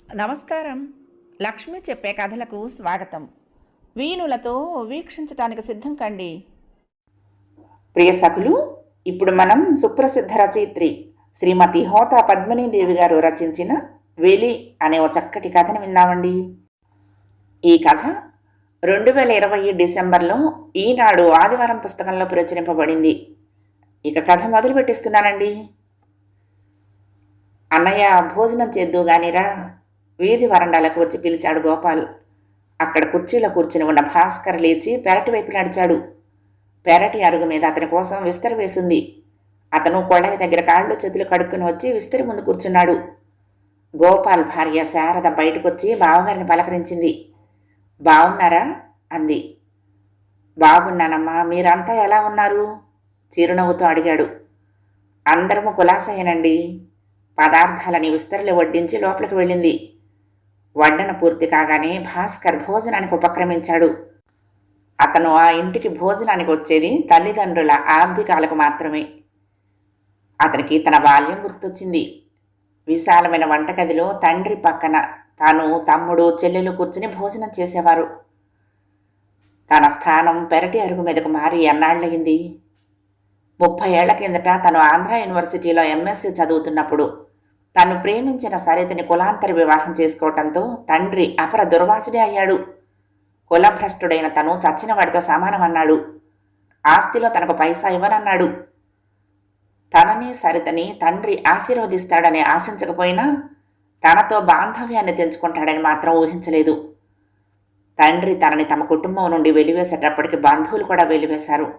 నమస్కారం. లక్ష్మి చెప్పే కథలకు స్వాగతం. వీణులతో వీక్షించటానికి సిద్ధం కండి. ప్రియ సఖులు, ఇప్పుడు మనం సుప్రసిద్ధ రచయిత్రి శ్రీమతి హోతా పద్మినీదేవి గారు రచించిన వేలి అనే ఓ చక్కటి కథను విందామండి. ఈ కథ 2020 డిసెంబర్లో ఈనాడు ఆదివారం పుస్తకంలో ప్రచురింపబడింది. ఇక కథ మొదలు పెట్టిస్తున్నానండి. అన్నయ్య, భోజనం చేద్దు గానిరా, వీధి వరండాలకు వచ్చి పిలిచాడు గోపాల్. అక్కడ కుర్చీలో కూర్చుని ఉన్న భాస్కర్ లేచి పెరటి వైపు నడిచాడు. పెరటి అరుగు మీద అతని కోసం విస్తరి వేసింది. అతను కొళాయి దగ్గర కాళ్ళు చేతులు కడుక్కుని వచ్చి విస్తరి ముందు కూర్చున్నాడు. గోపాల్ భార్య శారద బయటకొచ్చి బావగారిని పలకరించింది. బావున్నారా అంది. బాగున్నానమ్మా, మీరంతా ఎలా ఉన్నారు? చిరునవ్వుతో అడిగాడు. అందరము కులాసయ్యనండి. పదార్థాలని విస్తరిలో వడ్డించి లోపలికి వెళ్ళింది. వడ్డన పూర్తి కాగానే భాస్కర్ భోజనానికి ఉపక్రమించాడు. అతను ఆ ఇంటికి భోజనానికి వచ్చేది తల్లిదండ్రుల ఆబ్దికాలకు మాత్రమే. అతనికి తన బాల్యం గుర్తొచ్చింది. విశాలమైన వంటగదిలో తండ్రి పక్కన తాను, తమ్ముడు, చెల్లెలు కూర్చుని భోజనం చేసేవారు. తన స్థానం పెరటి అరుగు మీదకు మారి ఎన్నాళ్ళయింది. 30 ఏళ్ల కిందట తను ఆంధ్ర యూనివర్సిటీలో ఎంఎస్సీ చదువుతున్నప్పుడు తను ప్రేమించిన సరితని కులాంతర వివాహం చేసుకోవటంతో తండ్రి అపర దుర్వాసుడే అయ్యాడు. కులభ్రష్టుడైన తను చచ్చిన వాడితో సమానమన్నాడు. ఆస్తిలో తనకు పైసా ఇవ్వనన్నాడు. తనని సరితని తండ్రి ఆశీర్వదిస్తాడని ఆశించకపోయినా తనతో బాంధవ్యాన్ని తెంచుకుంటాడని మాత్రం ఊహించలేదు. తండ్రి తనని తమ కుటుంబం నుండి వెలివేసేటప్పటికి బంధువులు కూడా వెలివేశారు.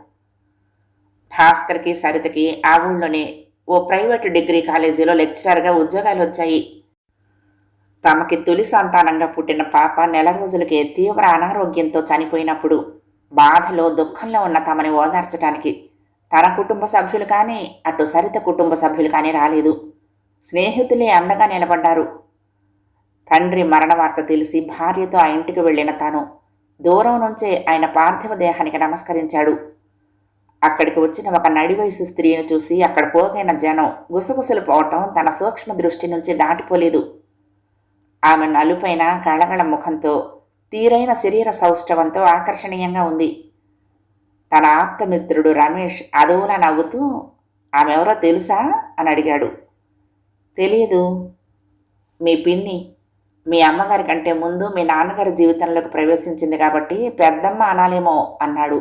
భాస్కర్కి, సరితకి ఆ ఊళ్ళోనే ఓ ప్రైవేటు డిగ్రీ కాలేజీలో లెక్చరర్గా ఉద్యోగాలు వచ్చాయి. తమకి తొలి సంతానంగా పుట్టిన పాప నెల రోజులకే తీవ్ర అనారోగ్యంతో చనిపోయినప్పుడు బాధలో, దుఃఖంలో ఉన్న తమని ఓదార్చడానికి తన కుటుంబ సభ్యులు కానీ, అటు సరిత కుటుంబ సభ్యులు కానీ రాలేదు. స్నేహితులే అండగా నిలబడ్డారు. తండ్రి మరణ వార్త తెలిసి భార్యతో ఆ ఇంటికి వెళ్ళిన తాను దూరం నుంచే ఆయన పార్థివ దేహానికి నమస్కరించాడు. అక్కడికి వచ్చిన ఒక నడివయసు స్త్రీని చూసి అక్కడ పోగైన జనం గుసగుసలు పోవటం తన సూక్ష్మ దృష్టి నుంచి దాటిపోలేదు. ఆమె నలుపైన కళగళ ముఖంతో, తీరైన శరీర సౌష్ఠవంతో ఆకర్షణీయంగా ఉంది. తన ఆప్తమిత్రుడు రమేష్ అదోలా నవ్వుతూ, ఆమెవరో తెలుసా అని అడిగాడు. తెలియదు. మీ పిన్ని, మీ అమ్మగారి కంటే ముందు మీ నాన్నగారి జీవితంలోకి ప్రవేశించింది కాబట్టి పెద్దమ్మ అనాలేమో అన్నాడు.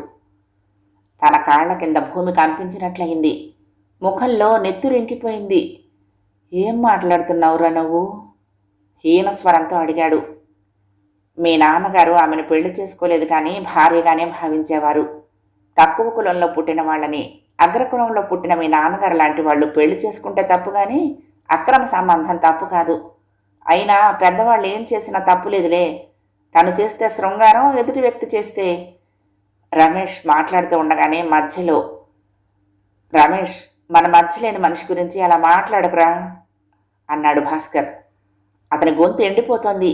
తన కాళ్ల కింద భూమి కంపించినట్లయింది. ముఖంలో నెత్తురింకిపోయింది. ఏం మాట్లాడుతున్నావురా నువ్వు? హీనస్వరంతో అడిగాడు. మీ నాన్నగారు ఆమెను పెళ్లి చేసుకోలేదు కానీ భార్యగానే భావించేవారు. తక్కువ కులంలో పుట్టిన వాళ్ళని అగ్రకులంలో పుట్టిన మీ నాన్నగారు లాంటి వాళ్ళు పెళ్లి చేసుకుంటే తప్పు కానీ అక్రమ సంబంధం తప్పు కాదు. అయినా పెద్దవాళ్ళు ఏం చేసినా తప్పులేదులే. తను చేస్తే శృంగారం, ఎదుటి వ్యక్తి చేస్తే. రమేష్ మాట్లాడుతూ ఉండగానే మధ్యలో, రమేష్, మన మధ్య లేని మనిషి గురించి అలా మాట్లాడకురా అన్నాడు భాస్కర్. అతని గొంతు ఎండిపోతోంది.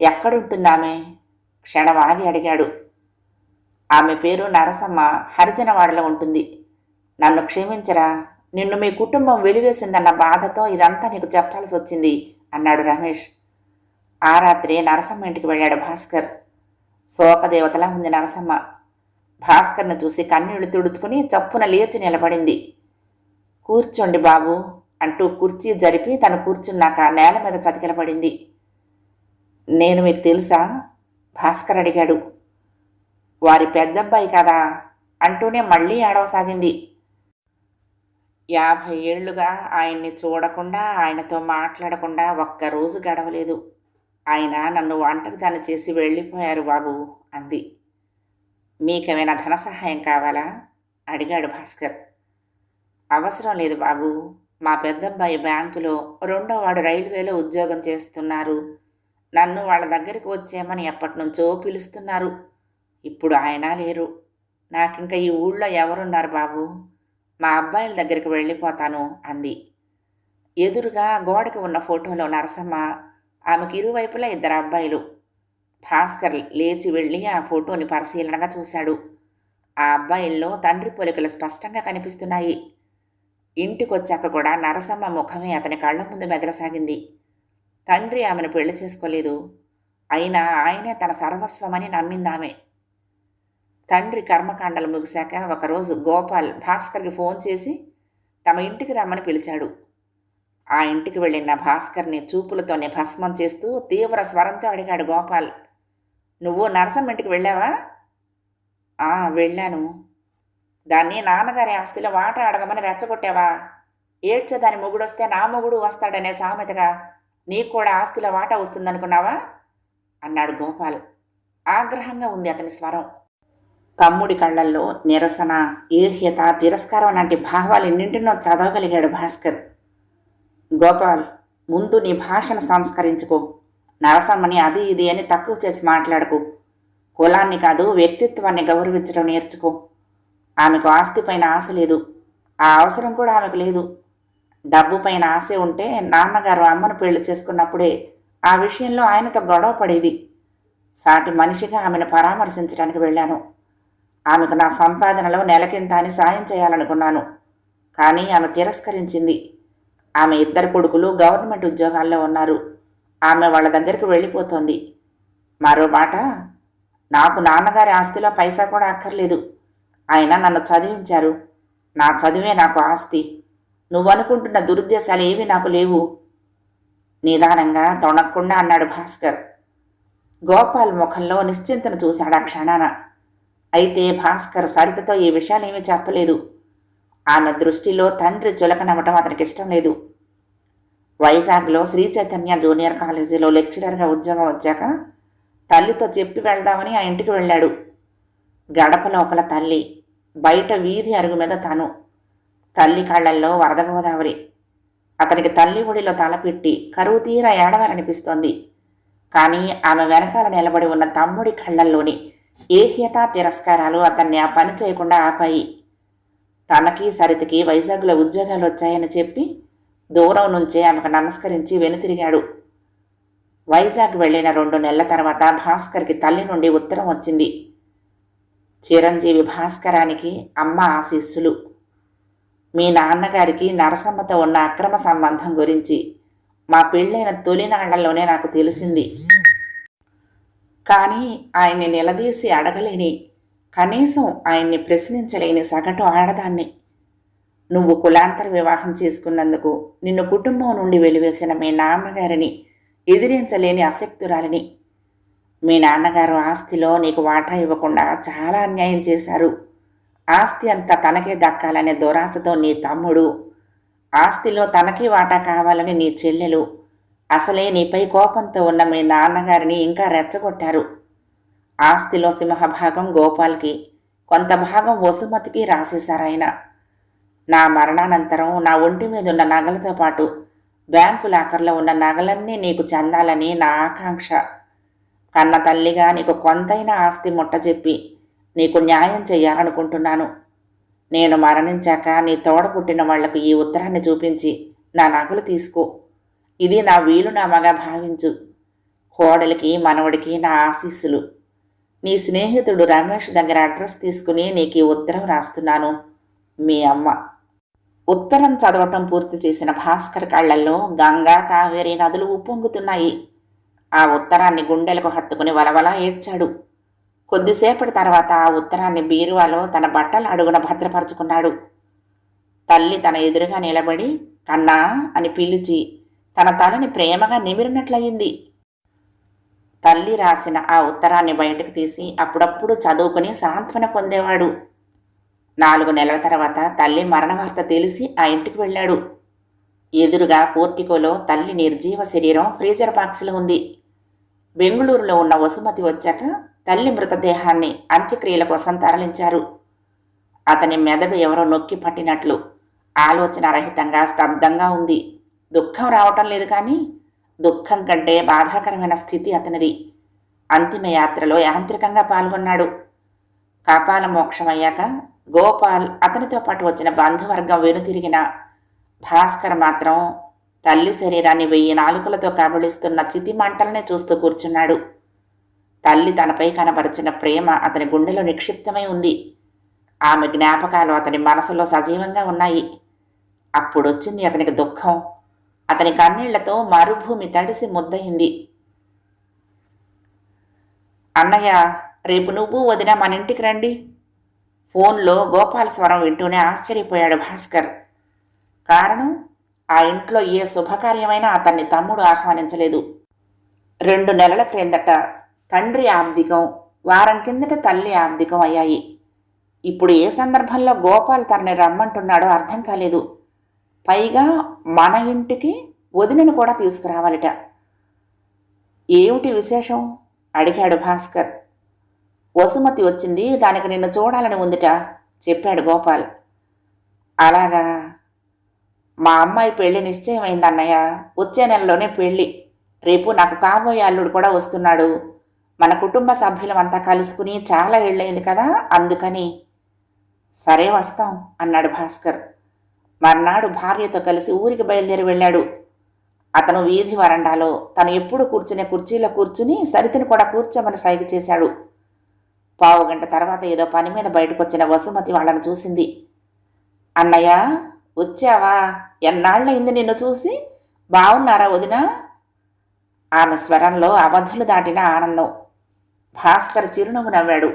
ఎక్కడుంటుంది ఆమె? క్షణం ఆగి అడిగాడు. ఆమె పేరు నరసమ్మ, హరిజనవాడలో ఉంటుంది. నన్ను క్షమించరా, నిన్ను మీ కుటుంబం వెలివేసిందన్న బాధతో ఇదంతా నీకు చెప్పాల్సి వచ్చింది అన్నాడు రమేష్. ఆ రాత్రి నరసమ్మ ఇంటికి వెళ్ళాడు భాస్కర్. శోకదేవతలా ఉంది నరసమ్మ. భాస్కర్ను చూసి కన్నీళ్లు తుడుచుకుని చప్పున లేచి నిలబడింది. కూర్చోండి బాబు అంటూ కుర్చీ జరిపి తను కూర్చున్నాక నేల మీద చతికిలబడింది. నేను మీకు తెలుసా? భాస్కర్ అడిగాడు. వారి పెద్దబ్బాయి కదా అంటూనే మళ్ళీ ఏడవసాగింది. 50 ఏళ్లుగా ఆయన్ని చూడకుండా, ఆయనతో మాట్లాడకుండా ఒక్కరోజు గడవలేదు. ఆయన నన్ను ఒంటరిదాన్ని చేసి వెళ్ళిపోయారు బాబు అంది. మీకేమైనా ధన సహాయం కావాలా అడిగాడు భాస్కర్. అవసరం లేదు బాబు. మా పెద్దబ్బాయి బ్యాంకులో, రెండోవాడు రైల్వేలో ఉద్యోగం చేస్తున్నారు. నన్ను వాళ్ళ దగ్గరికి వచ్చేయమని ఎప్పటినుంచో పిలుస్తున్నారు. ఇప్పుడు ఆయన లేరు. నాకింక ఈ ఊళ్ళో ఎవరున్నారు బాబు? మా అబ్బాయిల దగ్గరికి వెళ్ళిపోతాను అంది. ఎదురుగా గోడకి ఉన్న ఫోటోలో నరసమ్మ, ఆమెకు ఇరువైపులా 2 అబ్బాయిలు. భాస్కర్ లేచి వెళ్ళి ఆ ఫోటోని పరిశీలనగా చూశాడు. ఆ అబ్బాయిల్లో తండ్రి పోలికలు స్పష్టంగా కనిపిస్తున్నాయి. ఇంటికొచ్చాక కూడా నరసమ్మ ముఖమే అతని కళ్ల ముందు మెదలసాగింది. తండ్రి ఆమెను పెళ్లి చేసుకోలేదు. అయినా ఆయనే తన సర్వస్వమని నమ్మిందామె. తండ్రి కర్మకాండలు ముగిశాక ఒకరోజు గోపాల్ భాస్కర్కి ఫోన్ చేసి తమ ఇంటికి రమ్మని పిలిచాడు. ఆ ఇంటికి వెళ్ళిన భాస్కర్ని చూపులతోనే భస్మం చేస్తూ తీవ్ర స్వరంతో అడిగాడు గోపాల్, నువ్వు నరసమ్మ ఇంటికి వెళ్ళావా? వెళ్ళాను. దాన్ని నాన్నగారి ఆస్తిలో వాటా అడగమని రెచ్చగొట్టావా? ఏడ్చేదాని మొగుడొస్తే నా మొగుడు వస్తాడనే సామెతగా నీకు కూడా ఆస్తిలో వాటా వస్తుందనుకున్నావా అన్నాడు గోపాల్. ఆగ్రహంగా ఉంది అతని స్వరం. తమ్ముడి కళ్ళల్లో నిరసన, ఈర్ష్యత, తిరస్కారం లాంటి భావాలు ఎన్నింటినో చదవగలిగాడు భాస్కర్. గోపాల్, ముందు నీ భాషను సంస్కరించుకో. నరసమ్మని అది ఇది అని తక్కువ చేసి మాట్లాడకు. కులాన్ని కాదు, వ్యక్తిత్వాన్ని గౌరవించడం నేర్చుకో. ఆమెకు ఆస్తిపైన ఆశ లేదు, ఆ అవసరం కూడా ఆమెకు లేదు. డబ్బు పైన ఆశ ఉంటే నాన్నగారు అమ్మను పెళ్లి చేసుకున్నప్పుడే ఆ విషయంలో ఆయనతో గొడవ పడేది. సాటి మనిషిగా ఆమెను పరామర్శించడానికి వెళ్ళాను. ఆమెకు నా సంపాదనలో నెలకింత అని సాయం చేయాలనుకున్నాను. కానీ ఆమె తిరస్కరించింది. ఆమె 2 కొడుకులు గవర్నమెంట్ ఉద్యోగాల్లో ఉన్నారు. ఆమె వాళ్ళ దగ్గరికి వెళ్ళిపోతోంది. మరో మాట, నాకు నాన్నగారి ఆస్తిలో పైసా కూడా అక్కర్లేదు. ఆయన నన్ను చదివించారు. నా చదివే నాకు ఆస్తి. నువ్వనుకుంటున్న దురుద్దేశాలు ఏవి నాకు లేవు. నిదానంగా తొణక్కుండా అన్నాడు భాస్కర్. గోపాల్ ముఖంలో నిశ్చింతను చూశాడు ఆ క్షణాన. అయితే భాస్కర్ సరితతో ఈ విషయాలేమీ చెప్పలేదు. ఆమె దృష్టిలో తండ్రి చులకనవ్వటం అతనికి ఇష్టం లేదు. వైజాగ్లో శ్రీ చైతన్య జూనియర్ కాలేజీలో లెక్చరర్గా ఉద్యోగం వచ్చాక తల్లితో చెప్పి వెళ్దామని ఆ ఇంటికి వెళ్ళాడు. గడప లోపల తల్లి, బయట వీధి అరుగు మీద తాను. తల్లి కళ్ళల్లో వరద గోదావరి. అతనికి తల్లి ఒడిలో తలపెట్టి కరువు తీరా ఏడవాలనిపిస్తోంది. కానీ ఆమె వెనకాల నిలబడి ఉన్న తమ్ముడి కళ్ళల్లోని ఏహ్యత, తిరస్కారాలు అతన్ని ఆ పని చేయకుండా ఆపాయి. తనకి సరితకి వైజాగ్లో ఉద్యోగాలు వచ్చాయని చెప్పి దూరం నుంచే ఆమెకు నమస్కరించి వెనుతిరిగాడు. వైజాగ్ వెళ్ళిన 2 నెలల తర్వాత భాస్కర్కి తల్లి నుండి ఉత్తరం వచ్చింది. చిరంజీవి భాస్కరానికి అమ్మ ఆశీస్సులు. మీ నాన్నగారికి నరసమ్మతో ఉన్న అక్రమ సంబంధం గురించి మా పెళ్ళైన తొలినాళ్లలోనే నాకు తెలిసింది. కానీ ఆయన్ని నిలదీసి అడగలేని, కనీసం ఆయన్ని ప్రశ్నించలేని సగటు ఆడదాన్ని. నువ్వు కులాంతర వివాహం చేసుకున్నందుకు నిన్ను కుటుంబం నుండి వెలివేసిన మీ నాన్నగారిని ఎదిరించలేని అశక్తురాలిని. మీ నాన్నగారు ఆస్తిలో నీకు వాటా ఇవ్వకుండా చాలా అన్యాయం చేశారు. ఆస్తి అంతా తనకే దక్కాలనే దురాశతో నీ తమ్ముడు, ఆస్తిలో తనకి వాటా కావాలని నీ చెల్లెలు, అసలే నీపై కోపంతో ఉన్న మీ నాన్నగారిని ఇంకా రెచ్చగొట్టారు. ఆస్తిలో సింహభాగం గోపాల్కి, కొంత భాగం వసుమతికి రాసేశారాయన. నా మరణానంతరం నా ఒంటి మీద ఉన్న నగలతో పాటు బ్యాంకు లాకర్లో ఉన్న నగలన్నీ నీకు చెందాలని నా ఆకాంక్ష. కన్న తల్లిగా నీకు కొంతైనా ఆస్తి ముట్టజెప్పి నీకు న్యాయం చేయాలనుకుంటున్నాను. నేను మరణించాక నీ తోడ పుట్టిన వాళ్లకు ఈ ఉత్తరాన్ని చూపించి నా నగలు తీసుకో. ఇది నా వీలునామాగా భావించు. కోడలికి, మనవడికి నా ఆశీస్సులు. నీ స్నేహితుడు రమేష్ దగ్గర అడ్రస్ తీసుకుని నీకు ఈ ఉత్తరం రాస్తున్నాను. మీ అమ్మ. ఉత్తరం చదవటం పూర్తి చేసిన భాస్కర్ కళ్లల్లో గంగా, కావేరి నదులు ఉప్పొంగుతున్నాయి. ఆ ఉత్తరాన్ని గుండెలకు హత్తుకుని వలవలా ఏడ్చాడు. కొద్దిసేపటి తర్వాత ఆ ఉత్తరాన్ని బీరువాలో తన బట్టల అడుగున భద్రపరుచుకున్నాడు. తల్లి తన ఎదురుగా నిలబడి కన్నా అని పిలిచి తన తలని ప్రేమగా నిమిరినట్లయింది. తల్లి రాసిన ఆ ఉత్తరాన్ని బయటకు తీసి అప్పుడప్పుడు చదువుకుని సాంత్వన పొందేవాడు. 4 నెలల తర్వాత తల్లి మరణ వార్త తెలిసి ఆ ఇంటికి వెళ్ళాడు. ఎదురుగా పోర్టికోలో తల్లి నిర్జీవ శరీరం ఫ్రీజర్ బాక్స్లో ఉంది. బెంగుళూరులో ఉన్న వసుమతి వచ్చాక తల్లి మృతదేహాన్ని అంత్యక్రియల కోసం తరలించారు. అతని మెదడు ఎవరో నొక్కి పట్టినట్లు ఆలోచన రహితంగా స్తబ్దంగా ఉంది. దుఃఖం రావటం లేదు, కానీ దుఃఖం కంటే బాధాకరమైన స్థితి అతనిది. అంతిమయాత్రలో యాంత్రికంగా పాల్గొన్నాడు. కపాల మోక్షమయ్యాక గోపాల్, అతనితో పాటు వచ్చిన బంధువర్గం వెనుతిరిగిన భాస్కర్ మాత్రం తల్లి శరీరాన్ని 1000 నాలుకలతో కబళిస్తున్న చితి మంటలనే చూస్తూ కూర్చున్నాడు. తల్లి తనపై కనబరిచిన ప్రేమ అతని గుండెలో నిక్షిప్తమై ఉంది. ఆమె జ్ఞాపకాలు అతని మనసులో సజీవంగా ఉన్నాయి. అప్పుడొచ్చింది అతనికి దుఃఖం. అతని కన్నీళ్లతో మరుభూమి తడిసి ముద్దయింది. అన్నయ్య, రేపు నువ్వు వదిన మన ఇంటికి రండి. ఫోన్లో గోపాల స్వరం వింటూనే ఆశ్చర్యపోయాడు భాస్కర్. కారణం, ఆ ఇంట్లో ఏ శుభకార్యమైనా అతన్ని తమ్ముడు ఆహ్వానించలేదు. 2 నెలల క్రిందట తండ్రి ఆబ్దికం, వారం కిందట తల్లి ఆబ్దికం అయ్యాయి. ఇప్పుడు ఏ సందర్భంలో గోపాల్ తనని రమ్మంటున్నాడో అర్థం కాలేదు. పైగా మన ఇంటికి వదినను కూడా తీసుకురావాలిట. ఏమిటి విశేషం అడిగాడు భాస్కర్. వసుమతి వచ్చింది, దానికి నిన్ను చూడాలని ఉందిట చెప్పాడు గోపాల్. అలాగా, మా అమ్మాయి పెళ్లి నిశ్చయమైందన్నయ్య. వచ్చే నెలలోనే పెళ్లి. రేపు నాకు కాబోయే అల్లుడు కూడా వస్తున్నాడు. మన కుటుంబ సభ్యులమంతా కలుసుకుని చాలా ఏళ్ళయింది కదా, అందుకని. సరే వస్తాం అన్నాడు భాస్కర్. మర్నాడు భార్యతో కలిసి ఊరికి బయలుదేరి వెళ్ళాడు. అతను వీధి వరండాలో తను ఎప్పుడు కూర్చునే కుర్చీలో కూర్చుని సరితను కూడా కూర్చోమని సైగ చేశాడు. 15 గంట తర్వాత ఏదో పని మీద బయటకొచ్చిన వసుమతి వాళ్ళను చూసింది. అన్నయ్య, వచ్చావా? ఎన్నాళ్ళయింది నిన్ను చూసి. బావున్నారా వదినా? ఆమె స్వరంలో అవధులు దాటిన ఆనందం. భాస్కర్ చిరునవ్వు నవ్వాడు.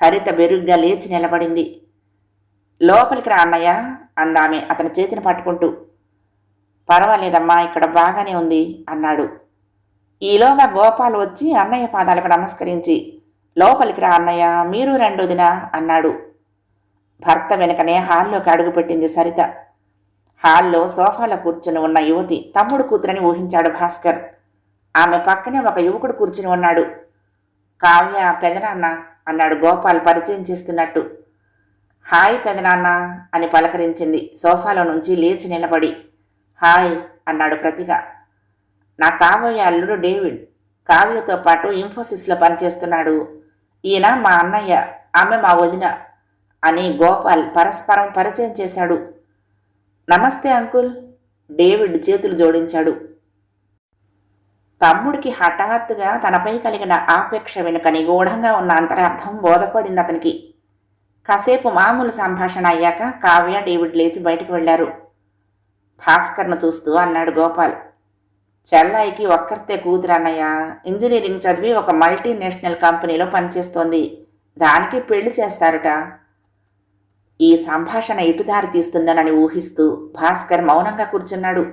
సరిత బెరుగ్గా లేచి నిలబడింది. లోపలికి రా అన్నయ్య అందామె అతని చేతిని పట్టుకుంటూ. పర్వాలేదమ్మా, ఇక్కడ బాగానే ఉంది అన్నాడు. ఈలోగా గోపాల్ వచ్చి అన్నయ్య పాదాలకు నమస్కరించి, లోపలికి రా అన్నయ్య, మీరు రెండోదినా అన్నాడు. భర్త వెనుకనే హాల్లోకి అడుగుపెట్టింది సరిత. హాల్లో సోఫాలో కూర్చుని ఉన్న యువతి తమ్ముడు కూతురని ఊహించాడు భాస్కర్. ఆమె పక్కనే ఒక యువకుడు కూర్చుని ఉన్నాడు. కావ్య, పెదనాన్న అన్నాడు గోపాల్ పరిచయం చేస్తున్నట్టు. హాయ్ పెదనాన్న అని పలకరించింది సోఫాలో నుంచి లేచి నిలబడి. హాయ్ అన్నాడు ప్రతిగా. నా కాబోయే అల్లుడు డేవిడ్ కావ్యతో పాటు ఇన్ఫోసిస్లో పనిచేస్తున్నాడు. ఈయన మా అన్నయ్య, ఆమె మా వదిన అని గోపాల్ పరస్పరం పరిచయం చేశాడు. నమస్తే అంకుల్, డేవిడ్ చేతులు జోడించాడు. తమ్ముడికి హఠాత్తుగా తనపై కలిగిన ఆపేక్ష వెనుక నిగూఢంగా ఉన్న అంతరార్థం బోధపడింది అతనికి. కాసేపు మామూలు సంభాషణ అయ్యాక కావ్య, డేవిడ్ లేచి బయటకు వెళ్లారు. భాస్కర్ను చూస్తూ అన్నాడు గోపాల్. చెల్లాయికి ఒక్కరితే కూతురు అన్నయ్య. ఇంజనీరింగ్ చదివి ఒక మల్టీనేషనల్ కంపెనీలో పనిచేస్తోంది. దానికి పెళ్లి చేస్తారుట. ఈ సంభాషణ ఇటుదారి తీస్తుందనని ఊహిస్తూ భాస్కర్ మౌనంగా కూర్చున్నాడు.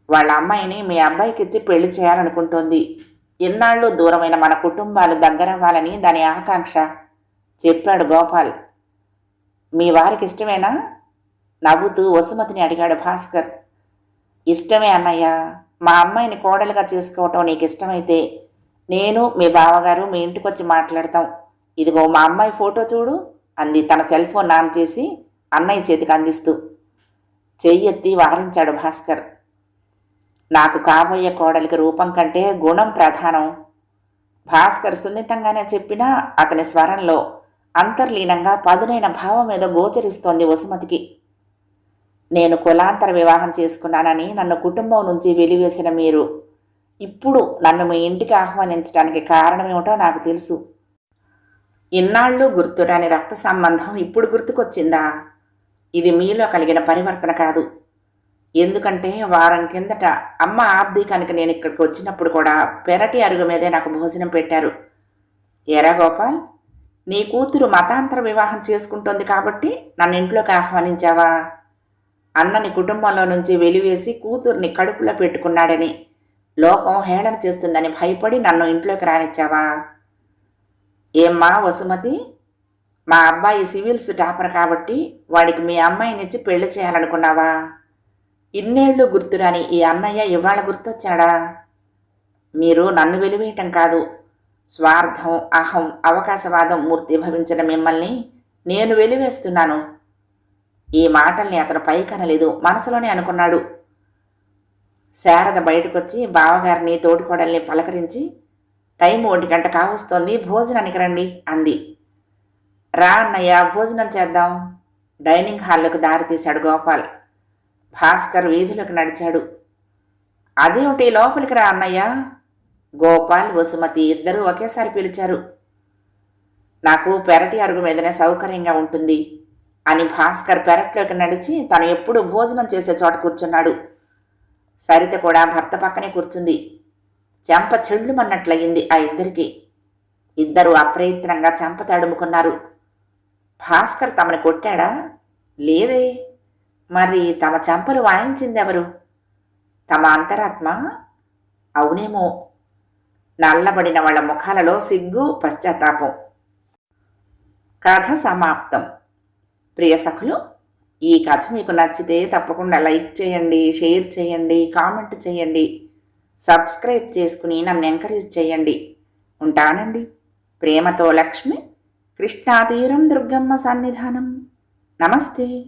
వాళ్ళ అమ్మాయిని మీ అబ్బాయికిచ్చి పెళ్లి చేయాలనుకుంటోంది. ఎన్నాళ్ళు దూరమైన మన కుటుంబాలు దగ్గరవ్వాలని దాని ఆకాంక్ష చెప్పాడు గోపాల్. మీ వారికి ఇష్టమేనా? నవ్వుతూ వసుమతిని అడిగాడు భాస్కర్. ఇష్టమే అన్నయ్య. మా అమ్మాయిని కోడలుగా చేసుకోవటం నీకు ఇష్టమైతే నేను, మీ బావగారు మీ ఇంటికొచ్చి మాట్లాడతాం. ఇదిగో మా అమ్మాయి ఫోటో చూడు అంది తన సెల్ ఫోన్ ఆన్ చేసి అన్నయ్య చేతికి అందిస్తూ. చెయ్యెత్తి వారించాడు భాస్కర్. నాకు కాబోయే కోడలికి రూపం కంటే గుణం ప్రధానం. భాస్కర్ సున్నితంగానే చెప్పినా అతని స్వరంలో అంతర్లీనంగా పదునైన భావం ఏదో గోచరిస్తోంది వసుమతికి. నేను కులాంతర వివాహం చేసుకున్నానని నన్ను కుటుంబం నుంచి వెలివేసిన మీరు ఇప్పుడు నన్ను మీ ఇంటికి ఆహ్వానించడానికి కారణమేమిటో నాకు తెలుసు. ఇన్నాళ్ళు గుర్తురాని రక్త సంబంధం ఇప్పుడు గుర్తుకొచ్చిందా? ఇది మీలో కలిగిన పరివర్తన కాదు. ఎందుకంటే వారం కిందట అమ్మ ఆబ్దీకానికి నేను ఇక్కడికి వచ్చినప్పుడు కూడా పెరటి అరుగు మీదే నాకు భోజనం పెట్టారు. ఎరా గోపాల్, నీ కూతురు మతాంతర వివాహం చేసుకుంటోంది కాబట్టి నన్ను ఇంట్లోకి ఆహ్వానించావా? అన్నని కుటుంబంలో నుంచి వెలివేసి కూతుర్ని కడుపులో పెట్టుకున్నాడని లోకం హేళన చేస్తుందని భయపడి నన్ను ఇంట్లోకి రానిచ్చావా? ఏమ్మా వసుమతి, మా అబ్బాయి సివిల్స్ టాపర్ కాబట్టి వాడికి మీ అమ్మాయినిచ్చి పెళ్లి చేయాలనుకున్నావా? ఇన్నేళ్లు గుర్తురాని ఈ అన్నయ్య ఇవాళ గుర్తొచ్చాడా? మీరు నన్ను వెలివేయటం కాదు, స్వార్థం, అహం, అవకాశవాదం మూర్తి భవించిన మిమ్మల్ని నేను వెలివేస్తున్నాను. ఈ మాటల్ని అతను పైకనలేదు, మనసులోనే అనుకున్నాడు. శారద బయటకొచ్చి బావగారిని తోటికోడల్ని పలకరించి, టైం 1 గంట కావస్తోంది, భోజనానికి రండి అంది. రా అన్నయ్య, భోజనం చేద్దాం. డైనింగ్ హాల్లోకి దారి తీశాడు గోపాల్. భాస్కర్ వీధిలోకి నడిచాడు. అదేమిటి, లోపలికి రా అన్నయ్య. గోపాల్, వసుమతి ఇద్దరూ ఒకేసారి పిలిచారు. నాకు పెరటి అరుగు మీదనే సౌకర్యంగా ఉంటుంది అని భాస్కర్ పెరట్లోకి నడిచి తను ఎప్పుడు భోజనం చేసే చోట కూర్చున్నాడు. సరిత కూడా భర్త పక్కనే కూర్చుంది. చెంప చెళ్ళుమన్నట్లయింది ఆ ఇద్దరికి. ఇద్దరూ అప్రయత్నంగా చెంప తడుముకున్నారు. భాస్కర్ తమని కొట్టాడా? లేదే. మరి తమ చెంపలు వాయించిందెవరు? తమ అంతరాత్మ? అవునేమో. నల్లబడిన వాళ్ళ ముఖాలలో సిగ్గు, పశ్చాత్తాపం. కథ సమాప్తం. ప్రియ సఖులు, ఈ కథ మీకు నచ్చితే తప్పకుండా లైక్ చేయండి, షేర్ చేయండి, కామెంట్ చేయండి, సబ్స్క్రైబ్ చేసుకుని నన్ను ఎంకరేజ్ చేయండి. ఉంటానండి. ప్రేమతో లక్ష్మి, కృష్ణాతీరం దుర్గమ్మ సన్నిధానం. నమస్తే.